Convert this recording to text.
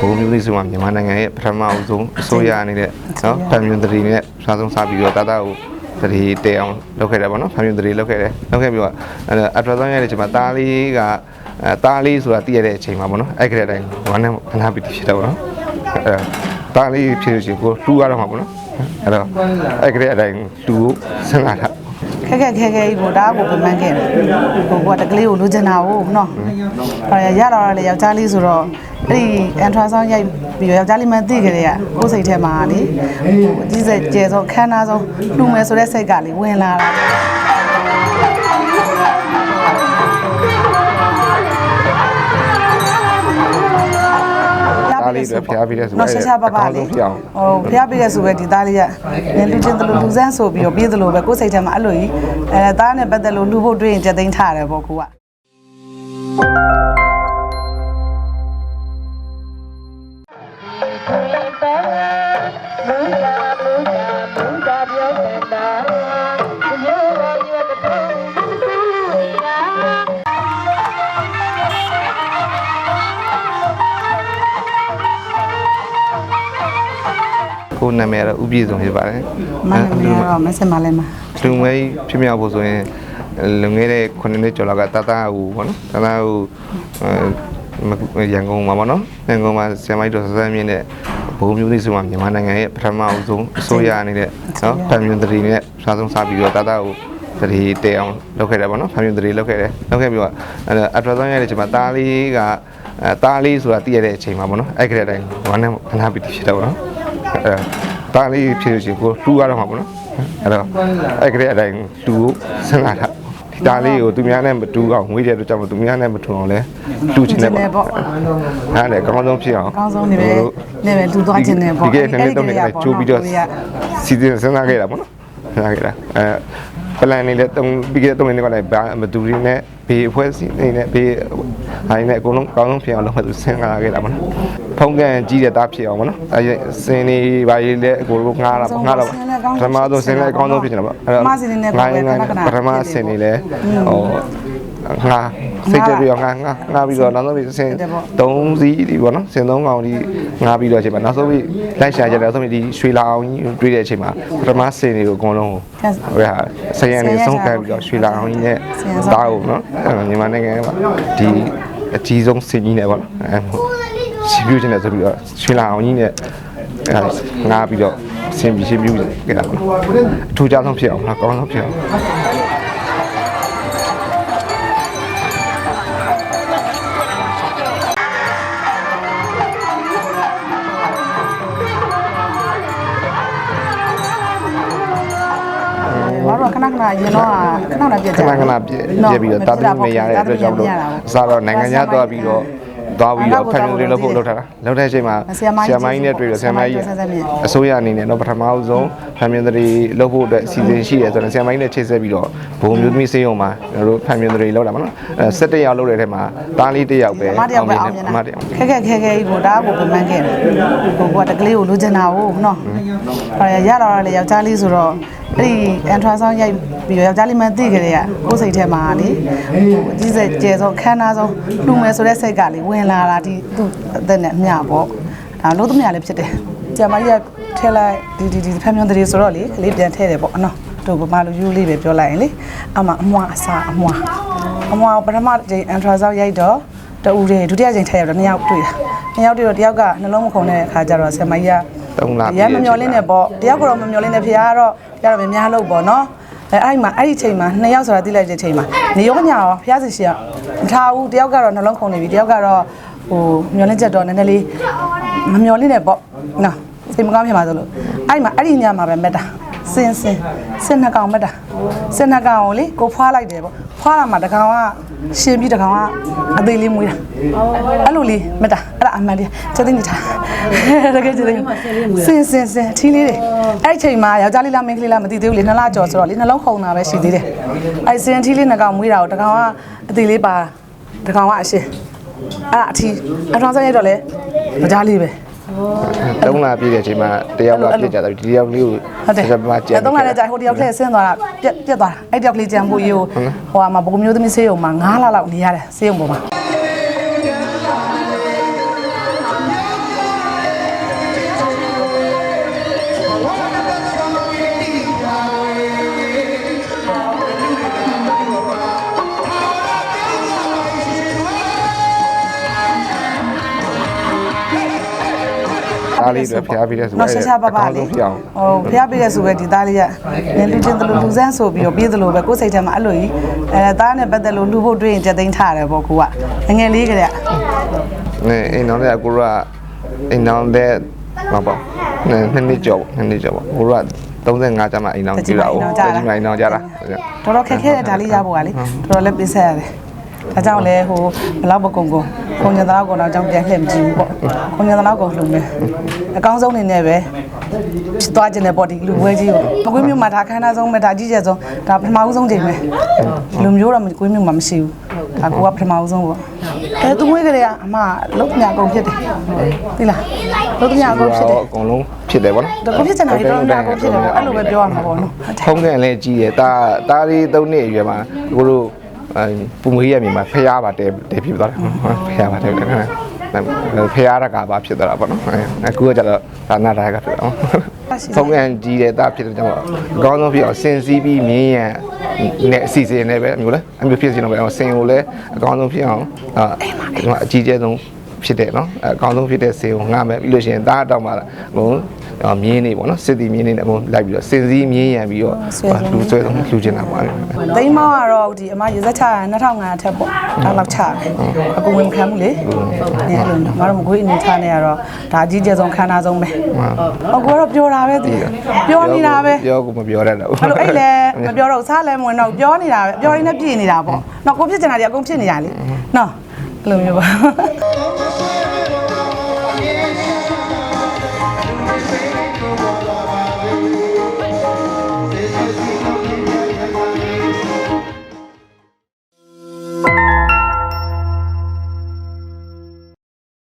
ဘုံမျိုးလေးဆိုမှမြန်မာနိုင်ငံရဲ့ပထမအဆုံးအစိုးရအနေနဲ့နော်ဖန်မြင်တရီနဲ့စားဆုံးစားပြီးတော့တာကိုတရီတဲအောင်လုပ်ခဲ့တယ်ပေါ့နော်ဖန်မြင်တရီလုပ်ခဲ့ပြီးတော့အထရဆောင်ရတဲ့အချိန်မှာတားလေးကတားလေးဆိုတာတည်ရတဲ့အချိန်မှာပေါ့နော်အဲ့ကလေးတိုင်းဝမ်းနဲ့ခဏပြီးဖြစ်တော့ပေါ့နော်တားလေးဖြစ်လို့ရှိရင်ကိုတူရတော့မှာပေါ့နော်အဲ့တော့အဲ့ကလေးအတိုင်းတူကိုစဉ်းစားတာခဲကိုဒါကိုပြန်မှန်းခဲ့တယ်ကိုကတကလေးကိုလိုချင်တာကိုနော်ရတော့လေယောက်ျားလေးဆိုတော့အဲ့ဒီအန်ထရာဆောင်းရိုက်ပြီးယောက်ျားလေးမှသိကြတယ်ကကိုယ်စိတ်ထဲမှာလေအကြီးစက်ကျဲဆုံးခမ်းနားဆုံးလူမယ်ဆိုတဲ့စိတ်ကလေဝင်လာတာသားလေးတွေဖျားပြီးတဲ့ဆိုတော့ရှာပါလေးဟိုဖျားပြီးတဲ့ဆိုပဲဒီသားလေးကလူချင်းတလူလူစမ်းဆိုပြီးတော့ပြေးသလိုပဲကိုယ်စိတ်ထဲမှာအဲ့လိုကြီးသားနဲ့ပတ်သက်လို့လူဖို့တွေးရင်ကြက်သိမ်းထားတယ်ပေါ့ကိုကကိုနာမည်တော့ဥပြည့်စုံဖြစ်ပါတယ်မနာမည်တော့မစင်မလဲမှာလူငယ်ဖြစ်မြောက်ဖို့ဆိုရင်လူငယ်တဲ့9နှစ်ကျော်လောက်ကတာဟူပေါ့နော်တာဟူရန်ကုန်မှာပေါ့နော်ရန်ကုန်မှာဆရာမကြီးတော်စစမ်းမြင့်တဲ့ဘုံမျိုးလေးဆိုမှမြန်မာနိုင်ငံရဲ့ပထမအဆုံးအစိုးရအနေနဲ့နော်ဖန်မြင်တရီနဲ့စားဆုံးစားပြီးတော့တာဟူတရီတဲအောင်လုပ်ခဲ့တယ်ပေါ့နော်ဖန်မြင်တရီလုပ်ခဲ့ပြီးတော့အထရဆောင်ရတဲ့အချိန်မှာတားလေးကတားလေးဆိုတာတည်ရတဲ့အချိန်မှာပေါ့နော်အဲ့ကလေးတိုင်းဝမ်းနဲ့ခဏပြီးဖြစ်တော့ပေါ့နော်တားလေးဖြစ်လို့ရှိရင်ကိုတူရတော့မှာပေါ့နော်အဲ့တော့အဲ့ကလေးအတိုင်းတူကိုစဉ်းစားတာဒီတားလေးကိုသူများနဲ့မတူအောင်ငွေတဲ့အတွက်ကြောင့်သူများနဲ့မတူအောင်လဲတူချင်တယ်ပေါ့ဟာလေအကောင်းဆုံးဖြစ်အောင်အကောင်းဆုံးနေပဲတူသွားချင်တယ်ပေါ့ဒီကနေ့တော့လည်းချိုးပြီးတော့စီစဉ်စဉ်းစားခဲ့တာပေါ့နော်စဉ်းစားခဲ့တာပလန်နေလည်းပြီးခဲ့တဲ့3နှစ်ကလည်းမတူရင်းနဲ့ဘေးအဖွဲ့အစည်းနေနဲ့ဘေးဟိုင်းနဲ့အကုန်လုံးကောင်းဆုံးဖြစ်အောင်လုပ်မှသူစဉ်းစားခဲ့တာပေါ့နော်ဖုံးကန်ကြီးတဲ့သားဖြစ်အောင်ပေါ့နော်အဲစင်နေပါရေးလည်းအကုန်လုံးငားတာပထမဆုံးစင်လည်းအကောင်းဆုံးဖြစ်နေတာပေါ့အဲ့တော့ပထမစင်နေလည်းဟိုငါစိတ်ကြပြီးတော့ငါပြီးတော့နောက်ဆုံးပြီးစင်3စီးဒီပေါ့နော်စင်3ကောင်ဒီငါပြီးတော့အချိန်မှာနောက်ဆုံးပြီးလိုက်ရှာကြတယ်နောက်ဆုံးပြီးဒီရွှေလာအောင်ကြီးတွေ့တဲ့အချိန်မှာပထမစင်တွေကိုအကုန်လုံးဟိုဟာဆရန်နေဆုံးခံပြီးတော့ရွှေလာအောင်ကြီးနဲ့တားကိုနော်မြန်မာနိုင်ငံမှာဒီအကြီးဆုံးစင်ကြီးနဲ့ပေါ့နော်စီပြူချင်းနဲ့ဆိုပြီးတော့ရွှေလာအောင်ကြီးနဲ့ငါပြီးတော့စင်ပြီးရှင်းပြူခဲ့တာပေါ့အထူးခြားဆုံးဖြစ်အောင်ကောင်းဆုံးဖြစ်အောင်ခဏရင်တော့ခဏပြည့်ကြခဏပြည့်ပြီးတော့တာပြီးနေရတဲ့အတွက်ကြောင့်လို့အစားတော့နိုင်ငံခြားသွားပြီးတော့ဖန်မြင်လို့ဖို့လုပ်ထားတာလုပ်တဲ့အချိန်မှာဆရာမကြီးနဲ့တွေ့တော့ဆရာမကြီးအစိုးရအနေနဲ့တော့ပထမဆုံးဖန်မြင်တရီလုပ်ဖို့အတွက်အစီအစဉ်ရှိတယ်ဆိုတော့ဆရာမကြီးနဲ့ချိတ်ဆက်ပြီးတော့ဘုံမျိုးသမီးစေးရုံမှာကျွန်တော်တို့ဖန်မြင်တရီလုပ်တာပါနော်17ယောက်လုပ်တဲ့အထက်မှာတားလေး1ယောက်ပဲအောင်မြင်တယ်အမတယောက်ခဲကိုဒါကိုပြန်မှန်းခဲ့တယ်ကိုကတကလေးကိုလိုချင်တာကိုနော်ရတော့လေယောက်ျားလေးဆိုတော့အဲ့ဒီအန်ထရာဆောင်းရိုက်ပြီးယောက်ျားလေးမှသိကြတယ်ကကိုယ်စိတ်ထဲမှာလေအကြီးစက်ကျဲဆုံးခမ်းနားဆုံးလူမယ်ဆိုတဲ့စိတ်ကလေဝင်လာတာဒီသူ့အသက်နဲ့မျှပေါ့ဒါလို့သမီးလည်းဖြစ်တယ်ကျမကြီးကထဲလိုက်ဒီဖမ်းမြွန်တရီဆိုတော့လေကလေးပြန်ထဲတယ်ပေါ့နော်တို့ဘာမှလို့ယူလေးပဲပြောလိုက်ရင်လေအမအမွားအစားအမွားပထမချိန်အန်ထရာဆောင်းရိုက်တော့တူတယ်ဒုတိယချိန်ထည့်ရတော့2ယောက်တွေ့တာ2ယောက်တွေ့တော့တယောက်ကနှလုံးမခုန်တဲ့အခါကျတော့ဆရာမကြီးက3လရမ်းမမျောလင်းနဲ့ပေါ့တယောက်ကတော့မမျောလင်းနဲ့ဖျားကတော့ရတော့များလို့ပေါ့နော်အဲ့ဒီချိန်မှာ2ယောက်ဆိုတာတိလိုက်တဲ့ချိန်မှာနေရောညာရောဖျားစီရှိရမထားဘူးတယောက်ကတော့နှလုံးခုန်နေပြီတယောက်ကတော့ဟိုမျောလင်းချက်တော့နည်းနည်းလေးမမျောလင်းနဲ့ပေါ့နော်စိတ်မကောင်းဖြစ်မှာဆိုလို့အဲ့ဒီညမှာပဲမက်တာစင်နှစ်ကောင်မက်တာစင်နှစ်ကောင်ကိုလေကိုဖွားလိုက်တယ်ပေါ့ဖွားလာမှတကောင်ကရှင်းပြီးတကောင်ကအသေးလေးမွေးတာအဲ့လိုလေးမက်တာအဲ့ဒါအမှန်တည်းချက်သိနေတာတကယ်ချက်သိစင်ထီးလေးတွေအဲ့ဒီချိန်မှာယောက်ျားလေးလားမိန်းကလေးလားမသိသေးဘူးလေ2လကျော်ဆိုတော့လေနှလုံးခုန်တာပဲရှိသေးတယ်အဲ့စင်ထီးလေးနှစ်ကောင်မွေးတာကိုတကောင်ကအသေးလေးပါတကောင်ကအရှင်းအဲ့ဒါအထီးအထောင်ဆိုင်ရတော့လေယောက်ျားလေးပဲ3လပြည့်တဲ့အချိန်မှာတယောက်ကပြည့်ကြတယ်ဒီတယောက်လေးကိုဆက်မကြည့်3လနဲ့ကြာဟိုတယောက်လေးဆင်းသွားတာပြက်သွားတာအဲ့တယောက်လေးကြံဖို့ရေးဟိုမှာဘုံမျိုးသမီးဆေးရုံမှာ9လလောက်နေရတယ်ဆေးရုံပေါ်မှာ သားလေးတွေဖျားပြီးတဲ့ဆို နော်ရှာရှာပါပါလေးဟိုဖျားပြီးတဲ့ဆိုပဲဒီသားလေးကနင်လူချင်းတလူလူစမ်းဆိုပြီးတော့ပြေးသလိုပဲကိုယ်စိတ်ထဲမှာအဲ့လိုကြီးသားနဲ့ပတ်သက်လို့လူဖို့တွေးရင်ကြက်သိမ်းထားတယ်ပေါ့ကိုကငယ်လေးကလေး နေအိမ်တော်တဲ့ကိုကအိမ်တော်တဲ့ဘာပေါ့နှစ်ကျော်ပေါ့ကိုက35ကျမှအိမ်တော်ကြည့်တာဟုတ်တကြီးမှအိမ်တော်ကြတာ တော်တော်ခက်ခဲတဲ့ဒါလေးရဖို့ကလေတော်တော်လည်းပြင်ဆက်ရတယ်ဒါကြောင့်လဲဟိုဘလောက်ပကုံခုံညံသားကောင်တော့အကြောင်းပြန်လှည့်မကြည့်ဘူးပေါ့ခုံညံသားကောင်လှုံမယ်အကောင်းဆုံးနေနဲ့ပဲသွားကျင်တဲ့ပေါ့ဒီလူဝဲကြီးကိုမကွေးမျိုးမှာဒါခန်းသားဆုံးပဲဒါကြီးကျယ်ဆုံးဒါပထမဦးဆုံးချိန်ပဲလူမျိုးတော့မကွေးမျိုးမှာမရှိဘူးဒါကိုကပထမဦးဆုံးပေါ့သူဝဲကလေးကအမလုံးညာကုန်ဖြစ်တယ်သိလားလုံးညာကုန်ဖြစ်တယ် အကုန်လုံးဖြစ်တယ်ဗောနော် ဒါကိုဖြစ်ချင်တာလေးတော့ညာကုန်ဖြစ်တယ်ပေါ့အဲ့လိုပဲပြောရမှာပေါ့နော် ဖုံးကန်လည်းကြီးတယ်တားလေး3နှစ်အရွယ်မှာကိုတို့ပူမွေးရမြေမှာဖျားပါတဲဖြစ်သွားတယ်ဖျားပါတဲခဏဖျားရကပါဖြစ်သွားတာဗောနော်အခုကကျတော့ဒါနာတာကဖြစ်တော့ဖုံးကန်ကြီးတယ်တားဖြစ်တဲ့ကြောင့်အကောင်းဆုံးဖြစ်အောင်စင်စီးပြီးမြင်းရံနဲ့အစီအစဉ်နဲ့ပဲမျိုးလဲအမျိုးဖြစ်စီတော့ပဲဆင်ကိုလည်းအကောင်းဆုံးဖြစ်အောင်အကြီးကျယ်ဆုံးဖြစ်တယ်နော်အကောင်းဆုံးဖြစ်တဲ့ဆေးကိုငှားမယ်ပြီးလို့ရှိရင်တားတောက်မှာဟိုမြင်းနေပေါ့နော်စစ်တီမြင်းနေနဲ့အကုန်လိုက်ပြီးတော့စင်စည်းမြင်းရံပြီးတော့လူဆွဲဆုံးလူချင်တာပါ သိန်းမောင်းကတော့ဒီအမရေစက်ချရ2500ထက်ပေါ့ဒါလောက်ချအကူဝင်ခံမှုလေနေအဲ့လိုငါတို့မကွေးအနေချနေရတော့ဒါအကြီးကျယ်ဆုံးခန်းသားဆုံးပဲအကူကတော့ပြောတာပဲသူပြောနေတာပဲ ပြောကိုမပြောတတ်တော့ အဲ့လိုအဲ့လေမပြောတော့စားလဲမဝင်တော့ပြောနေတာပဲပြောရင်းနဲ့ပြည့်နေတာပေါ့နော်ကိုဖြစ်ချင်တာတွေအကုန်ဖြစ်နေရလေနော်အဲ့လိုမျိုးပါ